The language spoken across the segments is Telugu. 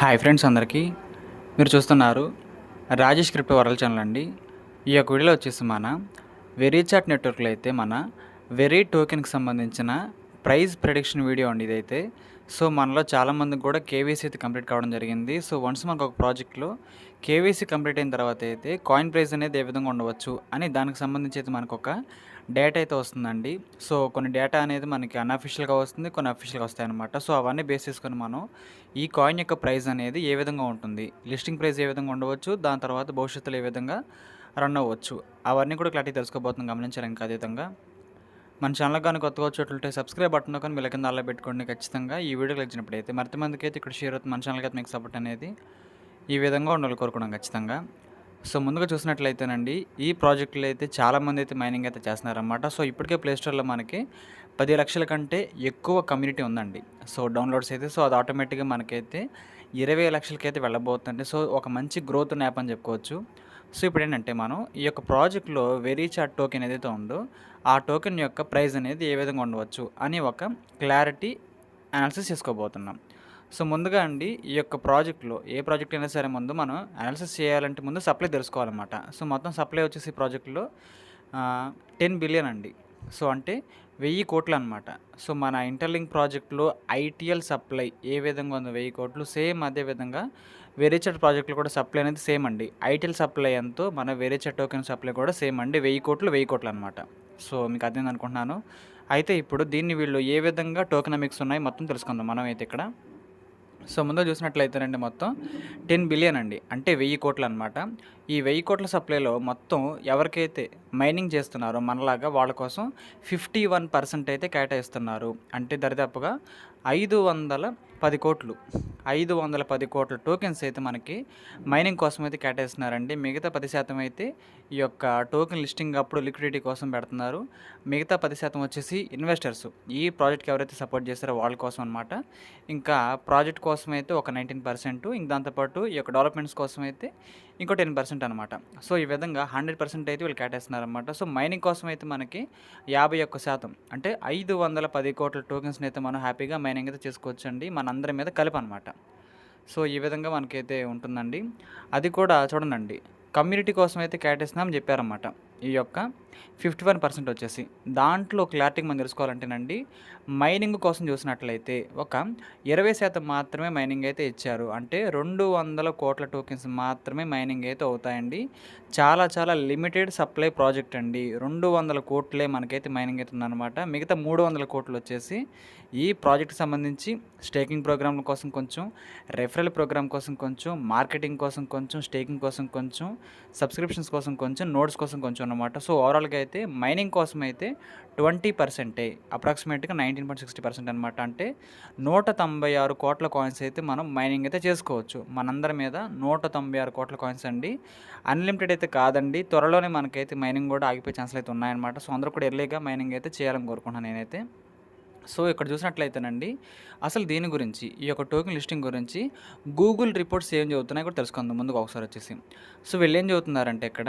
హాయ్ ఫ్రెండ్స్ అందరికీ. మీరు చూస్తున్నారు రాజేష్ క్రిప్టో వరల్డ్ ఛానల్ అండి. ఈ యొక్క వీడియోలో వచ్చేసి మన వెరీచాట్ నెట్వర్క్లో అయితే మన వెరీ టోకెన్కి సంబంధించిన ప్రైస్ ప్రెడిక్షన్ వీడియో అండి ఇదైతే. సో మనలో చాలామందికి కూడా కేవైసీ అయితే కంప్లీట్ కావడం జరిగింది. సో వన్స్ మనకు ఒక ప్రాజెక్ట్లో కేవైసీ కంప్లీట్ అయిన తర్వాత అయితే కాయిన్ ప్రైస్ అనేది ఏ విధంగా ఉండవచ్చు అని దానికి సంబంధించి అయితే మనకు ఒక డేటా అయితే వస్తుందండి. సో కొన్ని డేటా అనేది మనకి అన్అఫిషియల్గా వస్తుంది, కొన్ని అఫిషియల్గా వస్తాయన్నమాట. సో అవన్నీ బేస్ చేసుకొని మనం ఈ కాయిన్ యొక్క ప్రైస్ అనేది ఏ విధంగా ఉంటుంది, లిస్టింగ్ ప్రైస్ ఏ విధంగా ఉండవచ్చు, దాని తర్వాత భవిష్యత్తులో ఏ విధంగా రన్ అవ్వచ్చు, అవన్నీ కూడా క్లారిటీ తెలుసుకోబోతున్నాం. గమనించాలి. ఇంకా అదేవిధంగా మన ఛానల్ కానీ కొత్తగా వచ్చేటట్లయితే సబ్స్క్రైబ్ బటన్ కానీ మీ కింద అలా పెట్టుకోండి. ఖచ్చితంగా ఈ వీడియోకి వచ్చినప్పుడైతే మరింత మందికి అయితే ఇక్కడ షేర్ అవుతుంది. మన ఛానల్కి అయితే మీకు సపోర్ట్ అనేది ఈ విధంగా ఉండాలి కోరుకున్నాం ఖచ్చితంగా. సో ముందుగా చూసినట్లయితేనండి ఈ ప్రాజెక్టులు అయితే చాలామంది అయితే మైనింగ్ అయితే చేస్తున్నారన్నమాట. సో ఇప్పటికే ప్లేస్టోర్లో మనకి 10 లక్షల కంటే ఎక్కువ కమ్యూనిటీ ఉందండి. సో డౌన్లోడ్స్ అయితే సో అది ఆటోమేటిక్గా మనకైతే 20 లక్షలకైతే వెళ్ళబోతుంది. సో ఒక మంచి గ్రోత్ ఉన్న యాప్ అని చెప్పుకోవచ్చు. సో ఇప్పుడు ఏంటంటే మనం ఈ యొక్క ప్రాజెక్ట్లో వెరీచాట్ టోకెన్ ఏదైతే ఉందో ఆ టోకెన్ యొక్క ప్రైస్ అనేది ఏ విధంగా ఉండవచ్చు అని ఒక క్లారిటీ అనాలిసిస్ చేసుకోబోతున్నాం. సో ముందుగా అండి ఈ యొక్క ప్రాజెక్ట్లో ఏ ప్రాజెక్ట్ అయినా సరే ముందు మనం అనాలిసిస్ చేయాలంటే ముందు సప్లై తెలుసుకోవాలన్నమాట. సో మొత్తం సప్లై వచ్చేసి ప్రాజెక్ట్లో 10 బిలియన్ అండి. సో అంటే 1000 కోట్లు అనమాట. సో మన ఇంటర్లింక్ ప్రాజెక్ట్లో ఐటీఎల్ సప్లై ఏ విధంగా ఉందో 1000 కోట్లు, సేమ్ అదే విధంగా వెరీచాట్ ప్రాజెక్టులో కూడా సప్లై అనేది సేమ్ అండి. ఐటీఎల్ సప్లై ఎంతో మన వెరీచాట్ టోకెన్ సప్లై కూడా సేమ్ అండి. 1000 కోట్లు అనమాట. సో మీకు అర్థమైంది అనుకుంటున్నాను. అయితే ఇప్పుడు దీన్ని వీళ్ళు ఏ విధంగా టోకెనమిక్స్ ఉన్నాయి మొత్తం తెలుసుకుందాం మనం అయితే ఇక్కడ. సో ముందు చూసినట్లయితేనండి మొత్తం 10 బిలియన్ అండి, అంటే 1000 కోట్లు అనమాట. ఈ 1000 కోట్ల సప్లైలో మొత్తం ఎవరికైతే మైనింగ్ చేస్తున్నారో మనలాగా వాళ్ళ కోసం 51% అయితే కేటాయిస్తున్నారు. అంటే దరిదాపుగా 510 కోట్లు 510 కోట్ల టోకెన్స్ అయితే మనకి మైనింగ్ కోసం అయితే కేటాయిస్తున్నారండి. మిగతా 10% అయితే ఈ యొక్క టోకెన్ లిస్టింగ్ అప్పుడు లిక్విడిటీ కోసం పెడుతున్నారు. మిగతా 10% వచ్చేసి ఇన్వెస్టర్స్ ఈ ప్రాజెక్ట్కి ఎవరైతే సపోర్ట్ చేస్తారో వాళ్ళ కోసం అనమాట. ఇంకా ప్రాజెక్ట్ కోసం అయితే ఒక 19%, ఇంక దాంతోపాటు ఈ యొక్క డెవలప్మెంట్స్ కోసం అయితే ఇంకో 10% అనమాట. సో ఈ విధంగా 100% అయితే వీళ్ళు కేటాయిస్తున్నారనమాట. సో మైనింగ్ కోసం అయితే మనకి 51% అంటే 510 కోట్ల టోకెన్స్ని అయితే మనం హ్యాపీగా మైనింగ్ అయితే చేసుకోవచ్చండి, మనందరి మీద కలిపి అనమాట. సో ఈ విధంగా మనకైతే ఉంటుందండి. అది కూడా చూడండి, కమ్యూనిటీ కోసం అయితే కేటాయిస్తున్నామని చెప్పారన్నమాట. ఈ యొక్క 51% వచ్చేసి దాంట్లో క్లారిటీగా మనం తెలుసుకోవాలంటేనండి, మైనింగ్ కోసం చూసినట్లయితే ఒక 20% మాత్రమే మైనింగ్ అయితే ఇచ్చారు. అంటే 200 కోట్ల టోకెన్స్ మాత్రమే మైనింగ్ అయితే అవుతాయండి. చాలా చాలా లిమిటెడ్ సప్లై ప్రాజెక్ట్ అండి. 200 కోట్లే మనకైతే మైనింగ్ అవుతుందన్నమాట. మిగతా 300 కోట్లు వచ్చేసి ఈ ప్రాజెక్ట్కి సంబంధించి స్టేకింగ్ ప్రోగ్రామ్ కోసం కొంచెం, రెఫరల్ ప్రోగ్రామ్ కోసం కొంచెం, మార్కెటింగ్ కోసం కొంచెం, స్టేకింగ్ కోసం కొంచెం, సబ్స్క్రిప్షన్స్ కోసం కొంచెం, నోట్స్ కోసం కొంచెం అనమాట. సో ఓవరాల్గా అయితే మైనింగ్ కోసం అయితే 20%, అప్రాక్సిమేట్గా 19.60% అనమాట. అంటే 196 కోట్ల కాయిన్స్ అయితే మనం మైనింగ్ అయితే చేసుకోవచ్చు. మనందరి మీద 196 కోట్ల కాయిన్స్ అండి. అన్లిమిటెడ్ అయితే కాదండి. త్వరలోనే మనకైతే మైనింగ్ కూడా ఆగిపోయే ఛాన్సులు అయితే ఉన్నాయన్నమాట. సో అందరూ కూడా ఎర్లీగా మైనింగ్ అయితే చేయాలని కోరుకుంటున్నాను నేనైతే. సో ఇక్కడ చూసినట్లయితేనండి అసలు దీని గురించి, ఈ యొక్క టోకెన్ లిస్టింగ్ గురించి గూగుల్ రిపోర్ట్స్ ఏం చెబుతున్నాయి కూడా తెలుసుకుందాం ముందుగా ఒకసారి వచ్చేసి. సో వీళ్ళు ఏం చెబుతున్నారంటే ఇక్కడ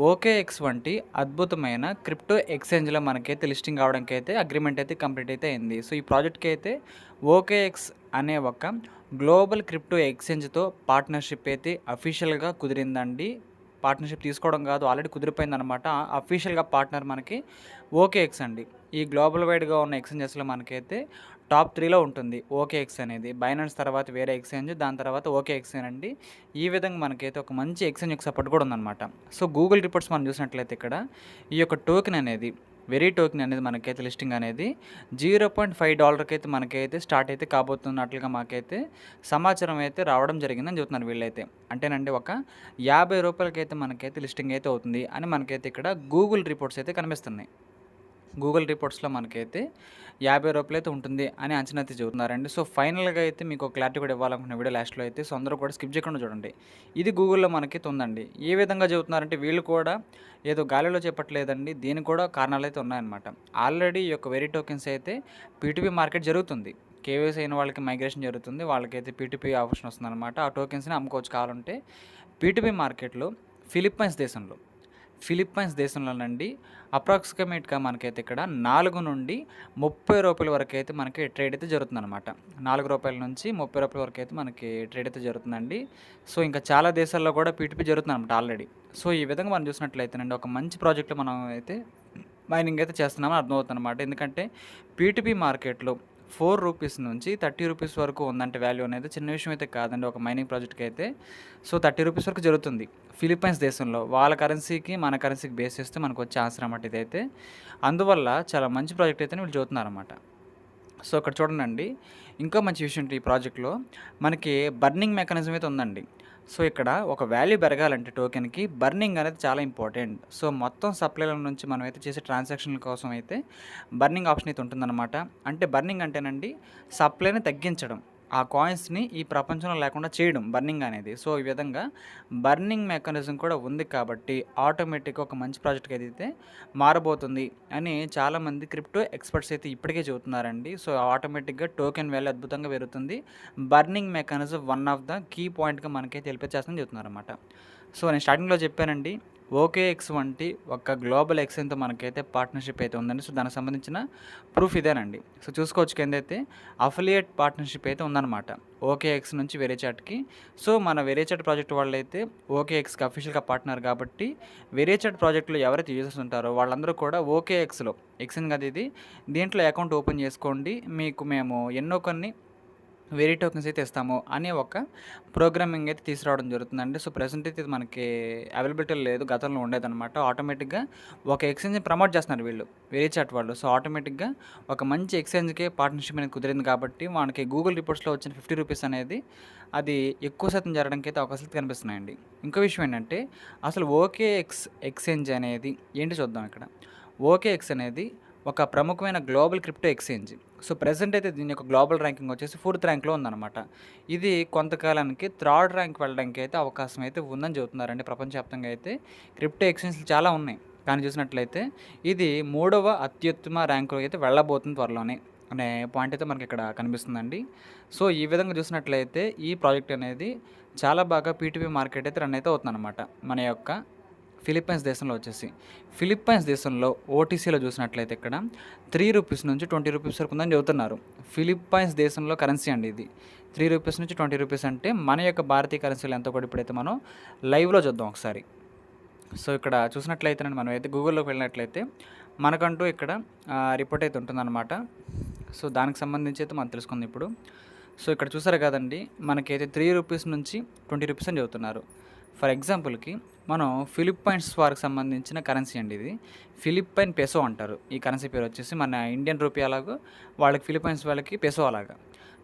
OKX వంటి అద్భుతమైన క్రిప్టో ఎక్స్చేంజ్లో మనకైతే లిస్టింగ్ అవడానికి అయితే అగ్రిమెంట్ అయితే కంప్లీట్ అయితే అయింది. సో ఈ ప్రాజెక్ట్కి అయితే OKX అనే ఒక గ్లోబల్ క్రిప్టో ఎక్స్చేంజ్తో పార్ట్నర్షిప్ అయితే అఫీషియల్గా కుదిరిందండి. పార్ట్నర్షిప్ తీసుకోవడం కాదు, ఆల్రెడీ కుదిరిపోయిందనమాట. అఫీషియల్గా పార్ట్నర్ మనకి OKX అండి. ఈ గ్లోబల్ వైడ్గా ఉన్న ఎక్స్చేంజెస్లో మనకైతే టాప్ 3లో ఉంటుంది OKX అనేది. బైనాన్స్ తర్వాత వేరే ఎక్స్చేంజ్, దాని తర్వాత OKX అండి. ఈ విధంగా మనకైతే ఒక మంచి ఎక్స్చేంజ్ యొక్క సపోర్ట్ కూడా ఉందన్నమాట. సో గూగుల్ రిపోర్ట్స్ మనం చూసినట్లయితే ఇక్కడ ఈ యొక్క టోకెన్ అనేది, వెరీ టోకెన్ అనేది మనకైతే లిస్టింగ్ అనేది $0.5 అయితే మనకైతే స్టార్ట్ అయితే కాబోతున్నట్లుగా మాకైతే సమాచారం అయితే రావడం జరిగిందని చెబుతున్నారు వీళ్ళైతే. అంటేనండి ఒక ₹50 అయితే మనకైతే లిస్టింగ్ అయితే అవుతుంది అని మనకైతే ఇక్కడ గూగుల్ రిపోర్ట్స్ అయితే కనిపిస్తున్నాయి. గూగుల్ రిపోర్ట్స్లో మనకైతే ₹50 అయితే ఉంటుంది అని అంచనా అయితే చెబుతున్నారండి. సో ఫైనల్గా అయితే మీకు క్లారిటీ కూడా ఇవ్వాలనుకున్న వీడియో లాస్ట్లో అయితే. సో అందరూ కూడా స్కిప్ చేయకుండా చూడండి. ఇది గూగుల్లో మనకైతే ఉందండి. ఏ విధంగా చెబుతున్నారంటే వీళ్ళు కూడా ఏదో గాలిలో చెప్పట్లేదండి, దీనికి కూడా కారణాలు అయితే ఉన్నాయన్నమాట. ఆల్రెడీ ఈ యొక్క వెరీ టోకెన్స్ అయితే P2P మార్కెట్ జరుగుతుంది. కేవైసీ అయిన వాళ్ళకి మైగ్రేషన్ జరుగుతుంది, వాళ్ళకైతే P2P ఆప్షన్ వస్తుందన్నమాట. ఆ టోకెన్స్ని అమ్ముకోవచ్చు కావాలంటే. P2P మార్కెట్లో ఫిలిప్పైన్స్ దేశంలోనండి అప్రాక్సిమేట్‌గా మనకైతే ఇక్కడ 4 నుండి రూ. 30 వరకైతే మనకి ట్రేడ్ అయితే జరుగుతుందనమాట. రూ. 4 నుంచి రూ. 30 వరకైతే మనకి ట్రేడ్ అయితే జరుగుతుందండి. సో, ఇంకా చాలా దేశాల్లో కూడా పీ2పీ జరుగుతుందనమాట ఆల్రెడీ. సో, ఈ విధంగా మనం చూసినట్లయితేనండి ఒక మంచి ప్రాజెక్ట్‌లో మనం అయితే మైనింగ్ అయితే చేస్తున్నామని అర్థమవుతుందనమాట. ఎందుకంటే పీ2పీ మార్కెట్‌లో రూ. 4 నుంచి రూ. 30 వరకు ఉందంటే వాల్యూ అనేది చిన్న విషయం అయితే కాదండి ఒక మైనింగ్ ప్రాజెక్ట్‌కి అయితే. సో, రూ. 30 వరకు జరుగుతుంది. ఫిలిప్పైన్స్ దేశంలో వాళ్ళ కరెన్సీకి, మన కరెన్సీకి బేస్ చేస్తే మనకొచ్చే ఆన్సర్ అనమాట ఇదైతే. అందువల్ల చాలా మంచి ప్రాజెక్ట్ అయితేనే వీళ్ళు చెబుతున్నారనమాట. సో, ఇక్కడ చూడండండి. ఇంకో మంచి విషయం ఏంటి ఈ ప్రాజెక్ట్‌లో మనకి బర్నింగ్ మెకానిజం అయితే ఉందండి. సో, ఇక్కడ ఒక వాల్యూ పెరగాలంటే టోకెన్‌కి బర్నింగ్ అనేది చాలా ఇంపార్టెంట్. సో, మొత్తం సప్లైల నుంచి మనమైతే చేసే ట్రాన్సాక్షన్‌ల కోసం అయితే బర్నింగ్ ఆప్షన్ అయితే ఉంటుందన్నమాట. అంటే బర్నింగ్ అంటేనండి సప్లైని తగ్గించడం. ఆ కాయిన్స్‌ని ఈ ప్రపంచంలో లేకుండా చేయడం బర్నింగ్ అనేది. సో, ఈ విధంగా బర్నింగ్ మెకానిజం కూడా ఉంది కాబట్టి ఆటోమేటిక్‌గా ఒక మంచి ప్రాజెక్ట్‌కి అయితే మారబోతుంది అని చాలామంది క్రిప్టో ఎక్స్పర్ట్స్ అయితే ఇప్పటికే చెబుతున్నారండి. సో, ఆటోమేటిక్‌గా టోకెన్ వాల్యూ అద్భుతంగా పెరుగుతుంది. Burning mechanism one of the key పాయింట్‌గా మనకైతే తెలిపించేస్తుందని చెప్తున్నారన్నమాట. సో, నేను స్టార్టింగ్‌లో చెప్పానండి. ఓకేఎక్స్ వంటి ఒక గ్లోబల్ ఎక్స్‌చేంజ్‌తో మనకైతే పార్ట్నర్‌షిప్ అయితే ఉందండి. సో, దానికి సంబంధించిన ప్రూఫ్ ఇదేనండి. సో, చూసుకోవచ్చు కిందైతే అఫిలియేట్ పార్ట్నర్‌షిప్ అయితే ఉందన్నమాట. ఓకేఎక్స్ నుంచి వెరీచాట్‌కి. సో, మన వెరీచాట్ ప్రాజెక్ట్ వాళ్ళైతే ఓకేఎక్స్‌కి అఫీషియల్‌గా పార్ట్నర్ కాబట్టి వెరీచాట్ ప్రాజెక్ట్‌లో ఎవరైతే యూజర్స్ ఉంటారో వాళ్ళందరూ కూడా ఓకేఎక్స్‌లో ఎక్స్‌చేంజ్ కాదు ఇది. దీంట్లో అకౌంట్ ఓపెన్ చేసుకోండి. మీకు మేము ఎన్నో కొన్ని వెరీ టోకెన్స్ అయితే ఇస్తాము అనే ఒక ప్రోగ్రామింగ్ అయితే తీసుకురావడం జరుగుతుందండి. సో, ప్రెజెంట్ అయితే ఇది మనకి అవైలబిలిటీలో లేదు. గతంలో ఉండేదనమాట. ఆటోమేటిక్‌గా ఒక ఎక్స్‌చేంజ్‌ని ప్రమోట్ చేస్తున్నారు వీళ్ళు వెరీచాట్ వాళ్ళు. సో, ఆటోమేటిక్‌గా ఒక మంచి ఎక్స్‌చేంజ్‌కే పార్ట్నర్‌షిప్ అనేది కుదిరింది కాబట్టి మనకి గూగుల్ రిపోర్ట్స్‌లో వచ్చిన రూ. 50 అనేది అది ఎక్కువ శాతం జరగడానికి అయితే అవకాశాలు కనిపిస్తున్నాయండి. ఇంకో విషయం ఏంటంటే అసలు ఓకేఎక్స్ ఎక్స్‌చేంజ్ అనేది ఏంటి చూద్దాం ఇక్కడ. ఓకేఎక్స్ అనేది ఒక ప్రముఖమైన global crypto exchange. So, present అయితే దీని యొక్క గ్లోబల్ ర్యాంకింగ్ వచ్చేసి 4థ్ ర్యాంక్‌లో ఉందన్నమాట. ఇది కొంతకాలానికి 3ర్డ్ ర్యాంక్ వెళ్ళడానికి అయితే అవకాశం అయితే ఉందని చెబుతున్నారండి. ప్రపంచవ్యాప్తంగా అయితే క్రిప్టో ఎక్స్‌చేంజ్‌లు చాలా ఉన్నాయి. కానీ చూసినట్లయితే ఇది 3వ అత్యుత్తమ ర్యాంక్‌లోకి అయితే వెళ్ళబోతుంది త్వరలోనే అనే పాయింట్ అయితే మనకి ఇక్కడ కనిపిస్తుందండి. సో, ఈ విధంగా చూసినట్లయితే ఈ ప్రాజెక్ట్ అనేది చాలా బాగా పీ2పీ మార్కెట్ అయితే రన్ అయితే అవుతుందన్నమాట. మన యొక్క ఫిలిప్పైన్స్ దేశంలో వచ్చేసి. ఫిలిప్పైన్స్ దేశంలో ఓటీసీలో చూసినట్లయితే ఇక్కడ రూ. 3 నుంచి రూ. 20 వరకు ఉందని చెబుతున్నారు. ఫిలిప్పైన్స్ దేశంలో కరెన్సీ అండి ఇది. రూ. 3 నుంచి రూ. 20 అంటే మన యొక్క భారతీయ కరెన్సీలో ఎంతో కూడా ఇప్పుడైతే మనం లైవ్‌లో చూద్దాం ఒకసారి. సో, ఇక్కడ చూసినట్లయితేనండి మనం అయితే గూగుల్‌లోకి వెళ్ళినట్లయితే మనకంటూ ఇక్కడ రిపోర్ట్ అయితే ఉంటుందన్నమాట. సో, దానికి సంబంధించి అయితే మనం తెలుసుకుందాం ఇప్పుడు. సో, ఇక్కడ చూసారు కదండీ మనకైతే రూ. 3 నుంచి రూ. 20 అని చెబుతున్నారు. ఫర్ ఎగ్జాంపుల్‌కి మనం ఫిలిప్పైన్స్ వారికి సంబంధించిన కరెన్సీ అండి ఇది. ఫిలిప్పైన్ పెసో అంటారు. ఈ కరెన్సీ పేరు వచ్చేసి మన ఇండియన్ రూపీ ఎలాగో వాళ్ళకి ఫిలిప్పైన్స్ వాళ్ళకి పెసో అలాగా.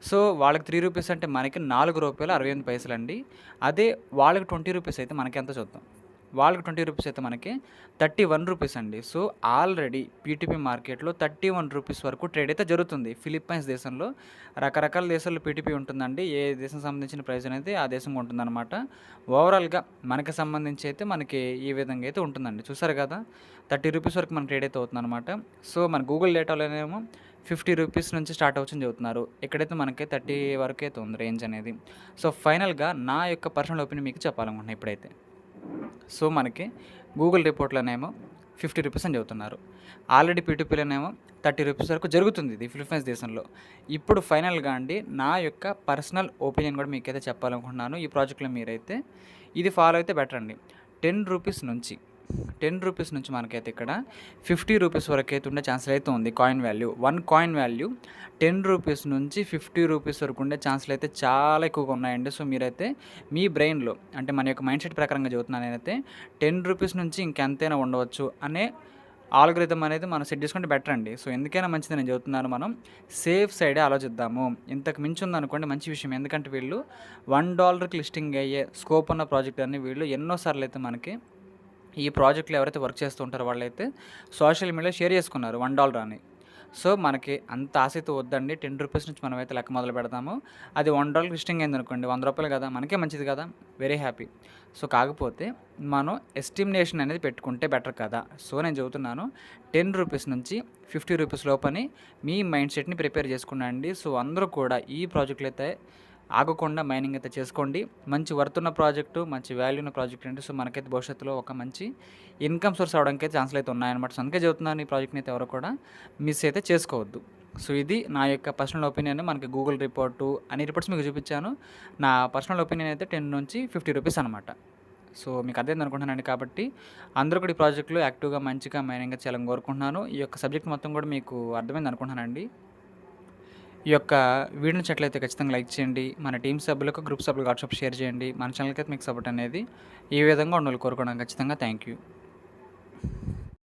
సో, వాళ్ళకి రూ. 3 అంటే మనకి రూ. 4.68 అండి. అదే వాళ్ళకి రూ. 20 అయితే మనకెంతో చూద్దాం. వాళ్ళకి రూ. 20 అయితే మనకి రూ. 31 అండి. సో, ఆల్రెడీ పీ2పీ మార్కెట్‌లో రూ. 31 వరకు ట్రేడ్ అయితే జరుగుతుంది. ఫిలిప్పైన్స్ దేశంలో రకరకాల దేశాల్లో పీ2పీ ఉంటుందండి. ఏ దేశం సంబంధించిన ప్రైస్ అనేది ఆ దేశం ఉంటుందన్నమాట. ఓవరాల్‌గా మనకి సంబంధించి అయితే మనకి ఈ విధంగా అయితే ఉంటుందండి. చూసారు కదా! రూ. 30 వరకు మనకి ట్రేడ్ అయితే అవుతుందన్నమాట. సో, మన గూగుల్ డేటాలోనేమో రూ. 50 నుంచి స్టార్ట్ అవ్వచ్చని చెబుతున్నారు. ఇక్కడైతే మనకి 30 వరకు అయితే ఉంది రేంజ్ అనేది. సో, ఫైనల్‌గా నా యొక్క పర్సనల్ ఒపీనియన్ మీకు చెప్పాలనుకుంటున్నా ఇప్పుడైతే. సో, మనకి గూగుల్ రిపోర్ట్‌లోనేమో రూ. 50 అని చెబుతున్నారు. ఆల్రెడీ పీ2పీలోనేమో రూ. 30 వరకు జరుగుతుంది ఇది ఫిలిప్పైన్స్ దేశంలో. ఇప్పుడు ఫైనల్‌గా అండి నా యొక్క పర్సనల్ ఒపీనియన్ కూడా మీకైతే చెప్పాలనుకుంటున్నాను. ఈ ప్రాజెక్ట్‌లో మీరైతే ఇది ఫాలో అయితే బెటర్ అండి. రూ. 10 నుంచి మనకైతే ఇక్కడ రూ. 50 వరకైతే ఉండే ఛాన్సులు అయితే ఉంది కాయిన్ వాల్యూ. 1 కాయిన్ వాల్యూ రూ. 10 నుంచి రూ. 50 వరకు ఉండే ఛాన్సులు అయితే చాలా ఎక్కువగా ఉన్నాయండి. సో, మీరైతే మీ బ్రెయిన్‌లో అంటే మన యొక్క మైండ్ సెట్ ప్రకారంగా చెబుతున్నాను నేనైతే రూ. 10 నుంచి ఇంకెంతైనా ఉండవచ్చు అనే ఆల్గోరిథం అనేది మనం సెట్ చేసుకుంటే బెటర్ అండి. సో, ఎందుకైనా మంచిది నేను చెబుతున్నాను. మనం సేఫ్ సైడే ఆలోచిద్దాము. ఇంతకు మించి ఉందనుకోండి మంచి విషయం. ఎందుకంటే వీళ్ళు $1కి లిస్టింగ్ అయ్యే స్కోప్ ఉన్న ప్రాజెక్ట్ అని వీళ్ళు ఎన్నో సార్లు అయితే మనకి ఈ ప్రాజెక్ట్‌లో ఎవరైతే వర్క్ చేస్తూ ఉంటారో వాళ్ళైతే సోషల్ మీడియాలో షేర్ చేసుకున్నారు $1 అని. సో, మనకి అంత ఆసక్తి వద్దండి. రూ. 10 నుంచి మనమైతే లెక్క మొదలు పెడతాము. అది $1 లిస్టింగ్ అయిందనుకోండి రూ. 100 కదా! మనకే మంచిది కదా! Very happy. సో, కాకపోతే మనం ఎస్టిమేషన్ అనేది పెట్టుకుంటే బెటర్ కదా! సో, నేను చెబుతున్నాను రూ. 10 నుంచి రూ. 50 లోపని మీ మైండ్ సెట్‌ని ప్రిపేర్ చేసుకున్నాండి. సో, అందరూ కూడా ఈ ప్రాజెక్ట్‌లో అయితే ఆగకుండా మైనింగ్ అయితే చేసుకోండి. మంచి వర్త్ ఉన్న ప్రాజెక్టు, మంచి వాల్యూ ఉన్న ప్రాజెక్ట్ అంటే సో మనకైతే భవిష్యత్తులో ఒక మంచి ఇన్‌కమ్ సోర్స్ అవ్వడానికైతే ఛాన్సులు అయితే ఉన్నాయన్నమాట. సో అందుకే చెబుతున్నాను ఈ ప్రాజెక్ట్‌ని అయితే ఎవరు కూడా మిస్ అయితే చేసుకోవద్దు. సో ఇది నా యొక్క పర్సనల్ ఒపీనియన్. మనకి గూగుల్ రిపోర్టు అన్ని రిపోర్ట్స్ మీకు చూపించాను. నా పర్సనల్ ఒపీనియన్ అయితే 10 నుంచి ₹50 అనమాట. సో మీకు అర్థమైంది అనుకుంటున్నానండి. కాబట్టి అందరూ కూడా ఈ ప్రాజెక్ట్‌లో యాక్టివ్‌గా మంచిగా మైనింగ్ అయితే చేయాలని కోరుకుంటున్నాను. ఈ యొక్క సబ్జెక్ట్ మొత్తం కూడా మీకు అర్థమైంది అనుకుంటున్నానండి. ఈ యొక్క వీడియో నచ్చినట్లయితే ఖచ్చితంగా లైక్ చేయండి. మన టీమ్ సభ్యులకు, గ్రూప్ సభ్యులకు వాట్సాప్ షేర్ చేయండి. మన ఛానల్‌కి అయితే మీకు సపోర్ట్ అనేది ఈ విధంగా ఉండాలని కోరుకున్నాను. ఖచ్చితంగా థ్యాంక్ యూ.